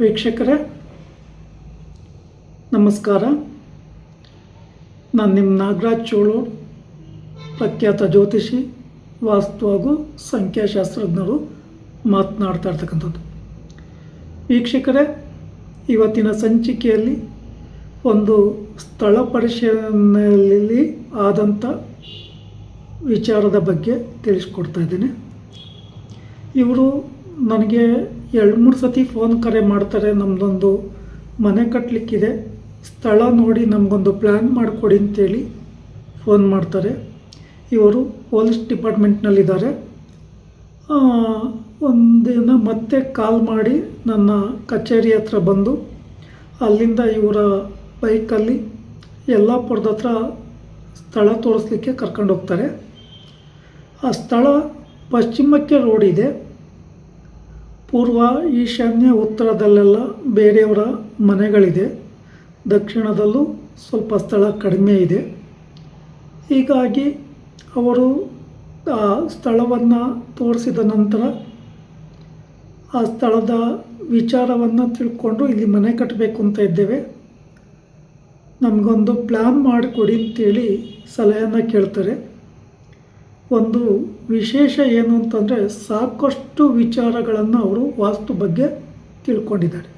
ವೀಕ್ಷಕರೇ ನಮಸ್ಕಾರ. ನಾನು ನಿಮ್ಮ ನಾಗರಾಜ್ ಚೋಳೂರ್, ಪ್ರಖ್ಯಾತ ಜ್ಯೋತಿಷಿ, ವಾಸ್ತು ಹಾಗೂ ಸಂಖ್ಯಾಶಾಸ್ತ್ರಜ್ಞರು ಮಾತನಾಡ್ತಾ ಇರ್ತಕ್ಕಂಥದ್ದು. ವೀಕ್ಷಕರೇ, ಇವತ್ತಿನ ಸಂಚಿಕೆಯಲ್ಲಿ ಒಂದು ಸ್ಥಳ ಪರಿಶೀಲನೆಯಲ್ಲಿ ಆದಂಥ ವಿಚಾರದ ಬಗ್ಗೆ ತಿಳಿಸ್ಕೊಡ್ತಾ ಇದ್ದೀನಿ. ಇವರು ನನಗೆ 2-3 ಸತಿ ಫೋನ್ ಕರೆ ಮಾಡ್ತಾರೆ. ನಮ್ಮದೊಂದು ಮನೆ ಕಟ್ಟಲಿಕ್ಕಿದೆ, ಸ್ಥಳ ನೋಡಿ ನಮಗೊಂದು ಪ್ಲ್ಯಾನ್ ಮಾಡಿಕೊಡಿ ಅಂತೇಳಿ ಫೋನ್ ಮಾಡ್ತಾರೆ. ಇವರು ಪೊಲೀಸ್ ಡಿಪಾರ್ಟ್ಮೆಂಟ್ನಲ್ಲಿದ್ದಾರೆ. ಒಂದಿನ ಮತ್ತೆ ಕಾಲ್ ಮಾಡಿ ನನ್ನ ಕಚೇರಿ ಹತ್ರ ಬಂದು ಅಲ್ಲಿಂದ ಇವರ ಬೈಕಲ್ಲಿ ಯಲ್ಲಾಪುರದ ಹತ್ರ ಸ್ಥಳ ತೋರಿಸ್ಲಿಕ್ಕೆ ಕರ್ಕೊಂಡು ಹೋಗ್ತಾರೆ. ಆ ಸ್ಥಳ ಪಶ್ಚಿಮಕ್ಕೆ ರೋಡ್ ಇದೆ. ಪೂರ್ವ, ಈಶಾನ್ಯ, ಉತ್ತರದಲ್ಲೆಲ್ಲ ಬೇರೆಯವರ ಮನೆಗಳಿದೆ. ದಕ್ಷಿಣದಲ್ಲೂ ಸ್ವಲ್ಪ ಸ್ಥಳ ಕಡಿಮೆ ಇದೆ. ಹೀಗಾಗಿ ಅವರು ಆ ಸ್ಥಳವನ್ನು ತೋರಿಸಿದ ನಂತರ ಆ ಸ್ಥಳದ ವಿಚಾರವನ್ನು ತಿಳ್ಕೊಂಡು ಇಲ್ಲಿ ಮನೆ ಕಟ್ಟಬೇಕು ಅಂತ ಇದ್ದೇವೆ, ನಮಗೊಂದು ಪ್ಲ್ಯಾನ್ ಮಾಡಿಕೊಡಿ ಅಂತೇಳಿ ಸಲಹೆಯನ್ನು ಕೇಳ್ತಾರೆ. ಒಂದು ವಿಶೇಷ ಏನು ಅಂತಂದರೆ, ಸಾಕಷ್ಟು ವಿಚಾರಗಳನ್ನು ಅವರು ವಾಸ್ತು ಬಗ್ಗೆ ತಿಳ್ಕೊಂಡಿದ್ದಾರೆ.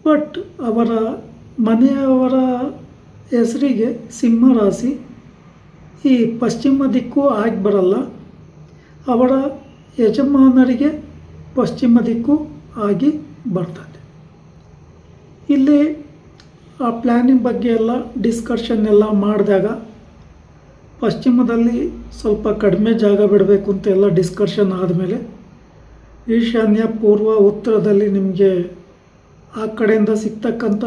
ಬಟ್ ಅವರ ಮನೆಯವರ ಹೆಸರಿಗೆ ಸಿಂಹ ರಾಶಿ, ಈ ಪಶ್ಚಿಮ ದಿಕ್ಕು ಆಗಿ ಬರಲ್ಲ. ಅವರ ಯಜಮಾನರಿಗೆ ಪಶ್ಚಿಮ ದಿಕ್ಕು ಆಗಿ ಬರ್ತದೆ. ಇಲ್ಲಿ ಆ ಪ್ಲ್ಯಾನಿಂಗ್ ಬಗ್ಗೆ ಎಲ್ಲ ಡಿಸ್ಕಷನ್ ಎಲ್ಲ ಮಾಡಿದಾಗ ಪಶ್ಚಿಮದಲ್ಲಿ ಸ್ವಲ್ಪ ಕಡಿಮೆ ಜಾಗ ಬಿಡಬೇಕು ಅಂತ ಎಲ್ಲ ಡಿಸ್ಕಷನ್ ಆದಮೇಲೆ ಈಶಾನ್ಯ, ಪೂರ್ವ, ಉತ್ತರದಲ್ಲಿ ನಿಮಗೆ ಆ ಕಡೆಯಿಂದ ಸಿಗ್ತಕ್ಕಂಥ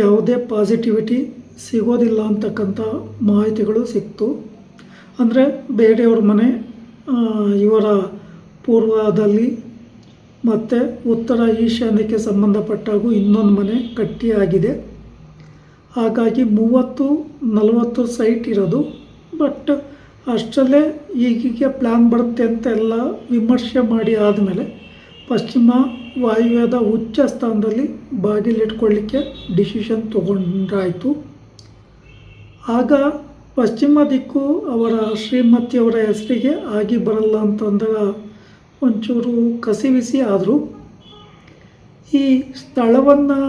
ಯಾವುದೇ ಪಾಸಿಟಿವಿಟಿ ಸಿಗೋದಿಲ್ಲ ಅಂತಕ್ಕಂಥ ಮಾಹಿತಿಗಳು ಸಿಕ್ತು. ಅಂದರೆ ಬೇರೆಯವ್ರ ಮನೆ ಇವರ ಪೂರ್ವದಲ್ಲಿ ಮತ್ತು ಉತ್ತರ ಈಶಾನ್ಯಕ್ಕೆ ಸಂಬಂಧಪಟ್ಟಾಗೂ ಇನ್ನೊಂದು ಮನೆ ಗಟ್ಟಿಯಾಗಿದೆ. ಹಾಗಾಗಿ 30-40 ಸೈಟ್ ಇರೋದು. ಬಟ್ ಅಷ್ಟರಲ್ಲೇ ಈಗೀಗ ಪ್ಲ್ಯಾನ್ ಬರುತ್ತೆ ಅಂತ ಎಲ್ಲ ವಿಮರ್ಶೆ ಮಾಡಿ ಆದಮೇಲೆ ಪಶ್ಚಿಮ ವಾಯುವ್ಯದ ಉಚ್ಚ ಸ್ಥಾನದಲ್ಲಿ ಬಾಗಿಲಿಟ್ಕೊಳ್ಳಿಕ್ಕೆ ಡಿಸಿಷನ್ ತೊಗೊಂಡಾಯಿತು. ಆಗ ಪಶ್ಚಿಮ ದಿಕ್ಕು ಅವರ ಶ್ರೀಮತಿಯವರ ಹೆಸರಿಗೆ ಆಗಿ ಬರಲ್ಲ ಅಂತಂದಾಗ ಒಂಚೂರು ಕಸಿವಿಸಿ ಆದರೂ ಈ ಸ್ಥಳವನ್ನು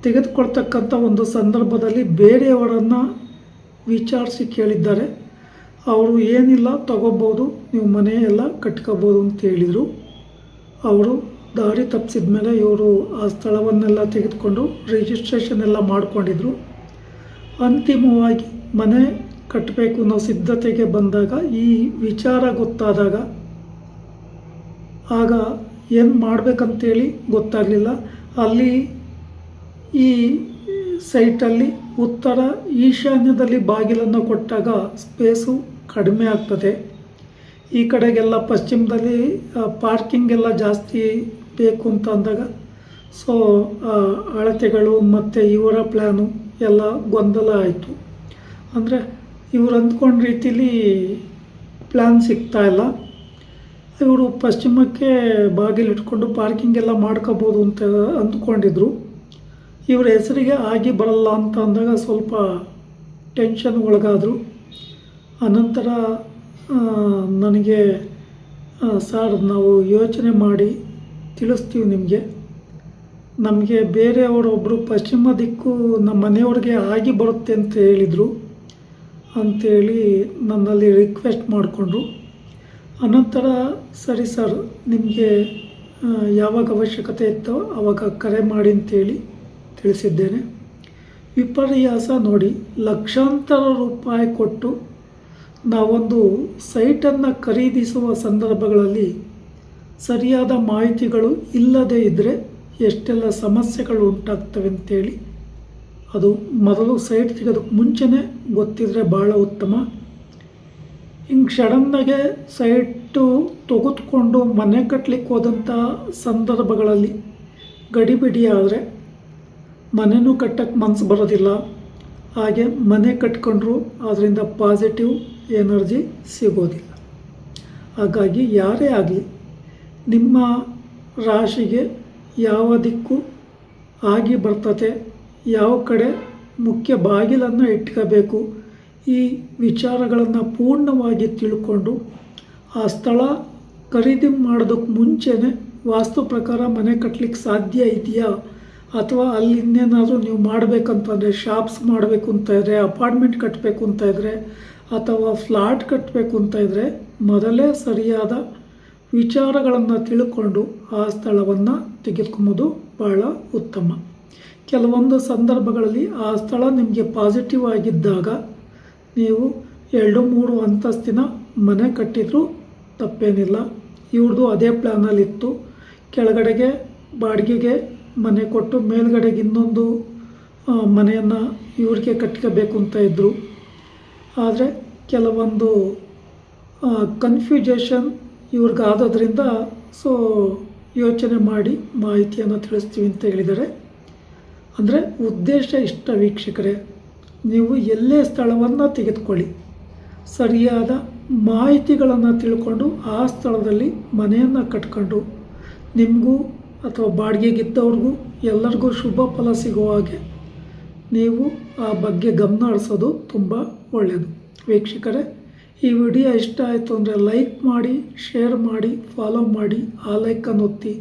ತೆಗೆದುಕೊಳ್ತಕ್ಕಂಥ ಒಂದು ಸಂದರ್ಭದಲ್ಲಿ ಬೇರೆಯವರನ್ನು ವಿಚಾರಿಸಿ ಕೇಳಿದ್ದಾರೆ. ಅವರು ಏನಿಲ್ಲ ತಗೋಬೋದು, ನೀವು ಮನೆ ಎಲ್ಲ ಕಟ್ಕೋಬೋದು ಅಂತ ಹೇಳಿದರು. ಅವರು ದಾರಿ ತಪ್ಪಿಸಿದ ಮೇಲೆ ಇವರು ಆ ಸ್ಥಳವನ್ನೆಲ್ಲ ತೆಗೆದುಕೊಂಡು ರಿಜಿಸ್ಟ್ರೇಷನ್ ಎಲ್ಲ ಮಾಡಿಕೊಂಡಿದ್ರು. ಅಂತಿಮವಾಗಿ ಮನೆ ಕಟ್ಟಬೇಕು ಅನ್ನೋ ಸಿದ್ಧತೆಗೆ ಬಂದಾಗ ಈ ವಿಚಾರ ಗೊತ್ತಾದಾಗ ಆಗ ಏನು ಮಾಡಬೇಕಂತೇಳಿ ಗೊತ್ತಾಗಲಿಲ್ಲ. ಅಲ್ಲಿ ಈ ಸೈಟಲ್ಲಿ ಉತ್ತರ ಈಶಾನ್ಯದಲ್ಲಿ ಬಾಗಿಲನ್ನು ಕೊಟ್ಟಾಗ ಸ್ಪೇಸು ಕಡಿಮೆ ಆಗ್ತದೆ. ಈ ಕಡೆಗೆಲ್ಲ ಪಶ್ಚಿಮದಲ್ಲಿ ಪಾರ್ಕಿಂಗ್ ಎಲ್ಲ ಜಾಸ್ತಿ ಬೇಕು ಅಂತ ಅಂದಾಗ ಸೊ ಅಳತೆಗಳು ಮತ್ತು ಇವರ ಪ್ಲ್ಯಾನು ಎಲ್ಲ ಗೊಂದಲ ಆಯಿತು. ಅಂದರೆ ಇವರು ಅಂದ್ಕೊಂಡ ರೀತಿಲಿ ಪ್ಲ್ಯಾನ್ ಸಿಗ್ತಾಯಿಲ್ಲ. ಇವರು ಪಶ್ಚಿಮಕ್ಕೆ ಬಾಗಿಲಿಟ್ಕೊಂಡು ಪಾರ್ಕಿಂಗ್ ಎಲ್ಲ ಮಾಡ್ಕೋಬೋದು ಅಂತ ಅಂದ್ಕೊಂಡಿದ್ರು. ಇವರ ಹೆಸರಿಗೆ ಆಗಿ ಬರಲ್ಲ ಅಂತ ಅಂದಾಗ ಸ್ವಲ್ಪ ಟೆನ್ಷನ್ ಒಳಗಾದರು. ಅನಂತರ ನನಗೆ ಸರ್, ನಾವು ಯೋಚನೆ ಮಾಡಿ ತಿಳಿಸ್ತೀವಿ ನಿಮಗೆ, ನಮಗೆ ಬೇರೆಯವರೊಬ್ಬರು ಪಶ್ಚಿಮ ದಿಕ್ಕು ನಮ್ಮ ಮನೆಯವ್ರಿಗೆ ಆಗಿ ಬರುತ್ತೆ ಅಂತ ಹೇಳಿದರು ಅಂಥೇಳಿ ನನ್ನಲ್ಲಿ ರಿಕ್ವೆಸ್ಟ್ ಮಾಡಿಕೊಂಡ್ರು. ಅನಂತರ ಸರಿ ಸರ್, ನಿಮಗೆ ಯಾವಾಗ ಅವಶ್ಯಕತೆ ಇತ್ತೋ ಆವಾಗ ಕರೆ ಮಾಡಿ ಅಂತೇಳಿ ತಿಳಿಸಿದ್ದೇನೆ. ವಿಪರ್ಯಾಸ ನೋಡಿ, ಲಕ್ಷಾಂತರ ರೂಪಾಯಿ ಕೊಟ್ಟು ನಾವೊಂದು ಸೈಟನ್ನು ಖರೀದಿಸುವ ಸಂದರ್ಭಗಳಲ್ಲಿ ಸರಿಯಾದ ಮಾಹಿತಿಗಳು ಇಲ್ಲದೇ ಇದ್ದರೆ ಎಷ್ಟೆಲ್ಲ ಸಮಸ್ಯೆಗಳು ಉಂಟಾಗ್ತವೆ ಅಂತೇಳಿ ಅದು ಮೊದಲು ಸೈಟ್ ಸಿಗೋದಕ್ಕೆ ಮುಂಚೆನೇ ಗೊತ್ತಿದ್ದರೆ ಭಾಳ ಉತ್ತಮ. ಹಿಂಗೆ ಸಡನ್ನಾಗೆ ಸೈಟು ತೆಗೆದುಕೊಂಡು ಮನೆ ಕಟ್ಟಲಿಕ್ಕೆ ಹೋದಂಥ ಸಂದರ್ಭಗಳಲ್ಲಿ ಗಡಿಬಿಡಿ ಆದರೆ ಮನೆಯೂ ಕಟ್ಟಕ್ಕೆ ಮನಸ್ಸು ಬರೋದಿಲ್ಲ. ಹಾಗೆ ಮನೆ ಕಟ್ಕೊಂಡ್ರೂ ಅದರಿಂದ ಪಾಸಿಟಿವ್ ಎನರ್ಜಿ ಸಿಗೋದಿಲ್ಲ. ಹಾಗಾಗಿ ಯಾರೇ ಆಗಲಿ ನಿಮ್ಮ ರಾಶಿಗೆ ಯಾವ ದಿಕ್ಕು ಆಗಿ ಬರ್ತತೆ, ಯಾವ ಕಡೆ ಮುಖ್ಯ ಬಾಗಿಲನ್ನು ಇಟ್ಕೋಬೇಕು, ಈ ವಿಚಾರಗಳನ್ನು ಪೂರ್ಣವಾಗಿ ತಿಳ್ಕೊಂಡು ಆ ಸ್ಥಳ ಖರೀದಿ ಮಾಡೋದಕ್ಕೆ ಮುಂಚೆನೇ ವಾಸ್ತು ಪ್ರಕಾರ ಮನೆ ಕಟ್ಟಲಿಕ್ಕೆ ಸಾಧ್ಯ ಇದೆಯಾ, ಅಥವಾ ಅಲ್ಲಿ ಇನ್ನೇನಾದರೂ ನೀವು ಮಾಡಬೇಕಂತಂದರೆ ಶಾಪ್ಸ್ ಮಾಡಬೇಕು ಅಂತ ಇದ್ದರೆ, ಅಪಾರ್ಟ್ಮೆಂಟ್ ಕಟ್ಟಬೇಕು ಅಂತ ಇದ್ದರೆ, ಅಥವಾ ಫ್ಲಾಟ್ ಕಟ್ಟಬೇಕು ಅಂತ ಇದ್ದರೆ ಮೊದಲೇ ಸರಿಯಾದ ವಿಚಾರಗಳನ್ನು ತಿಳ್ಕೊಂಡು ಆ ಸ್ಥಳವನ್ನು ತೆಗೆದುಕೊಂಬೋದು ಭಾಳ ಉತ್ತಮ. ಕೆಲವೊಂದು ಸಂದರ್ಭಗಳಲ್ಲಿ ಆ ಸ್ಥಳ ನಿಮಗೆ ಪಾಸಿಟಿವ್ ಆಗಿದ್ದಾಗ ನೀವು 2-3 ಅಂತಸ್ತಿನ ಮನೆ ಕಟ್ಟಿದರೂ ತಪ್ಪೇನಿಲ್ಲ. ಇವ್ರದ್ದು ಅದೇ ಪ್ಲ್ಯಾನಲ್ಲಿತ್ತು. ಕೆಳಗಡೆಗೆ ಬಾಡಿಗೆಗೆ ಮನೆ ಕೊಟ್ಟು ಮೇಲ್ಗಡೆಗೆ ಇನ್ನೊಂದು ಮನೆಯನ್ನು ಇವ್ರಿಗೆ ಕಟ್ಕೋಬೇಕು ಅಂತ ಇದ್ದರು. ಆದರೆ ಕೆಲವೊಂದು ಕನ್ಫ್ಯೂಜೇಷನ್ ಇವ್ರಿಗಾದದ್ರಿಂದ ಯೋಚನೆ ಮಾಡಿ ಮಾಹಿತಿಯನ್ನು ತಿಳಿಸ್ತೀವಿ ಅಂತ ಹೇಳಿದ್ದಾರೆ. ಅಂದರೆ ಉದ್ದೇಶ ಇಷ್ಟ ವೀಕ್ಷಕರೇ, ನೀವು ಎಲ್ಲೇ ಸ್ಥಳವನ್ನು ತೆಗೆದುಕೊಳ್ಳಿ, ಸರಿಯಾದ ಮಾಹಿತಿಗಳನ್ನು ತಿಳ್ಕೊಂಡು ಆ ಸ್ಥಳದಲ್ಲಿ ಮನೆಯನ್ನು ಕಟ್ಕೊಂಡು ನಿಮಗೂ ಅಥವಾ ಬಾಡಿಗೆಗಿದ್ದವ್ರಿಗೂ ಎಲ್ಲರಿಗೂ ಶುಭ ಫಲ ಸಿಗುವ ಹಾಗೆ ನೀವು ಆ ಬಗ್ಗೆ ಗಮನ ಹರಿಸೋದು ತುಂಬ ಒಳ್ಳೆಯದು. ವೀಕ್ಷಕರೇ, ಈ ವಿಡಿಯೋ ಇಷ್ಟ ಆಯಿತು ಅಂದರೆ ಲೈಕ್ ಮಾಡಿ, ಶೇರ್ ಮಾಡಿ, ಫಾಲೋ ಮಾಡಿ, ಆ ಲೈಕನ್ನು ಒತ್ತಿ,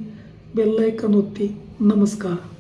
ಬೆಲ್ ಐಕನ್ ಒತ್ತಿ. ನಮಸ್ಕಾರ.